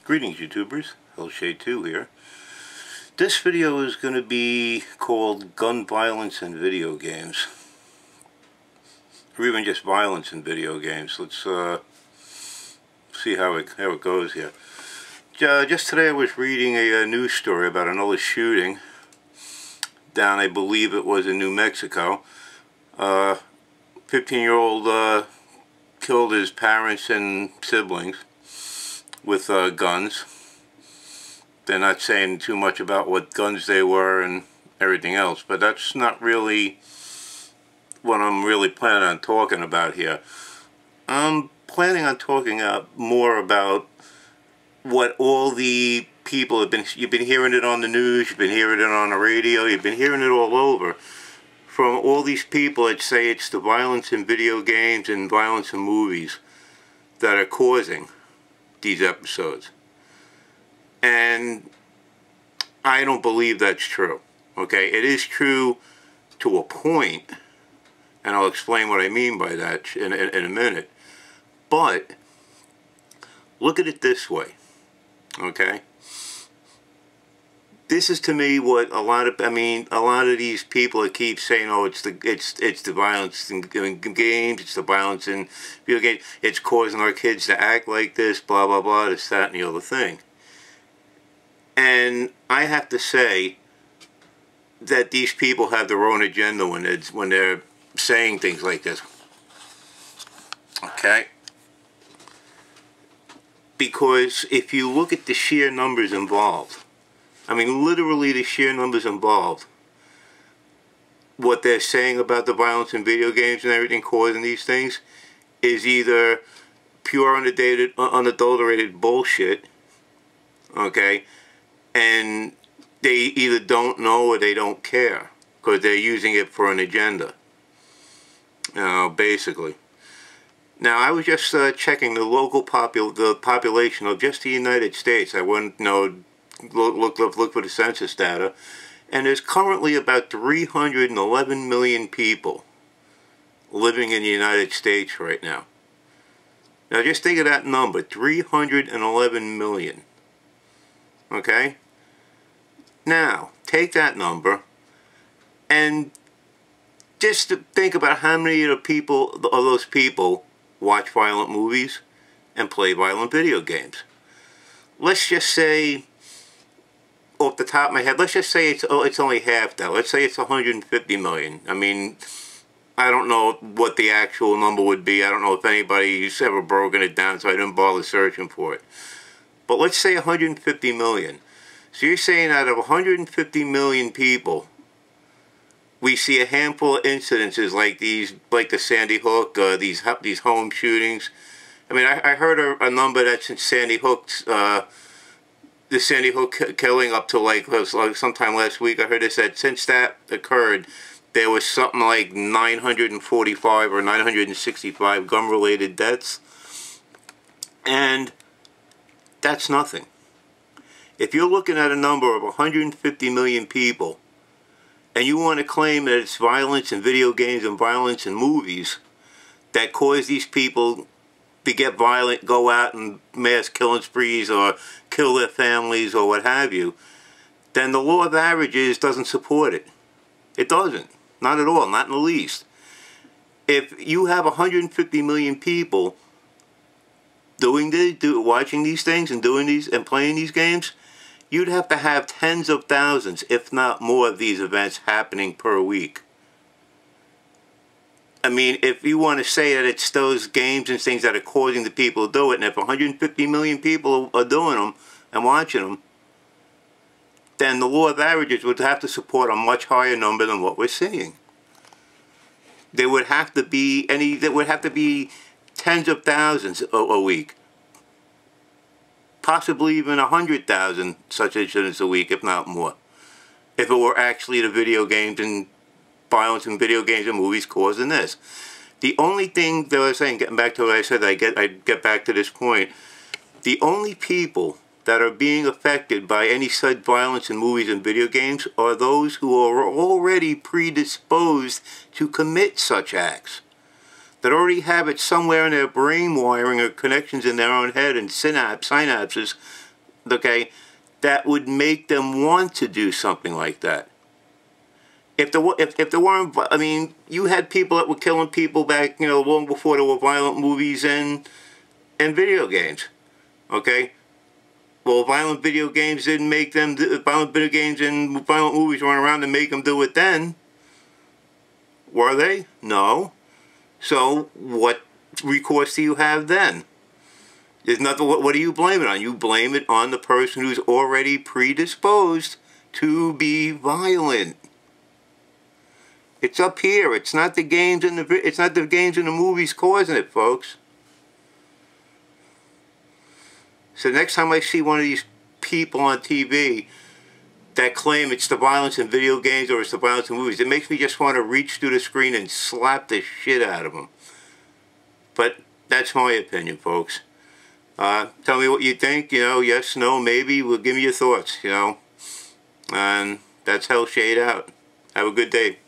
Greetings YouTubers, Hellshade2 here. This video is going to be called Gun Violence in Video Games. Or even just violence in video games. Let's see how it goes here. Just today I was reading a news story about another shooting down, I believe it was in New Mexico. 15-year-old killed his parents and siblings with guns. They're not saying too much about what guns they were and everything else, but that's not really what I'm really planning on talking about here. I'm planning on talking more about what all the people have been, you've been hearing it on the news, you've been hearing it on the radio, you've been hearing it all over, from all these people that say it's the violence in video games and violence in movies that are causing these episodes. And I don't believe that's true. Okay, it is true to a point, and I'll explain what I mean by that in a minute. But look at it this way, okay? This is to me what a lot of these people that keep saying, oh, it's the violence in games, it's the violence in video games, it's causing our kids to act like this, blah blah blah, this, that, and the other thing. And I have to say that these people have their own agenda when they're saying things like this. Okay? Because if you look at the sheer numbers involved, I mean, literally the sheer numbers involved, what they're saying about the violence in video games and everything causing these things is either pure unadulterated bullshit, okay, and they either don't know or they don't care because they're using it for an agenda, basically. Now, I was just checking the local population of just the United States. I went, look for the census data, and there's currently about 311 million people living in the United States right now. Now just think of that number, 311 million. Okay? Now, take that number and just think about how many of those people watch violent movies and play violent video games. Let's just say, off the top of my head, let's just say it's only half that. Let's say it's 150 million. I mean, I don't know what the actual number would be. I don't know if anybody's ever broken it down, so I didn't bother searching for it. But let's say 150 million. So you're saying out of 150 million people, we see a handful of incidences like these, like the Sandy Hook, these home shootings. I mean, I heard a number that's in Sandy Hook's, the Sandy Hook killing up to like sometime last week. I heard it said since that occurred, there was something like 945 or 965 gun-related deaths. And that's nothing. If you're looking at a number of 150 million people, and you want to claim that it's violence in video games and violence in movies that cause these people to get violent, go out and mass killing sprees or kill their families or what have you, then the law of averages doesn't support it. It doesn't. Not at all. Not in the least. If you have 150 million people watching these things and doing these and playing these games, you'd have to have tens of thousands, if not more, of these events happening per week. I mean, if you want to say that it's those games and things that are causing the people to do it, and if 150 million people are doing them and watching them, then the law of averages would have to support a much higher number than what we're seeing. There would have to be tens of thousands a week. Possibly even 100,000 such incidents a week, if not more. If it were actually the video games and violence in video games and movies causing this. The only thing that I was saying, getting back to what I said, I get back to this point, the only people that are being affected by any such violence in movies and video games are those who are already predisposed to commit such acts. that already have it somewhere in their brain wiring or connections in their own head and synapses okay, that would make them want to do something like that. If there weren't, I mean, you had people that were killing people back, you know, long before there were violent movies and video games, okay? Well, violent video games didn't make them, violent video games and violent movies weren't around to make them do it then. Were they? No. So, what recourse do you have then? There's nothing, what do you blame it on? You blame it on the person who's already predisposed to be violent. It's up here. It's not the games in the movies causing it, folks. So next time I see one of these people on TV that claim it's the violence in video games or it's the violence in movies, it makes me just want to reach through the screen and slap the shit out of them. But that's my opinion, folks. Tell me what you think, you know, yes, no, maybe. Well, give me your thoughts, you know. And that's Hell Shade out. Have a good day.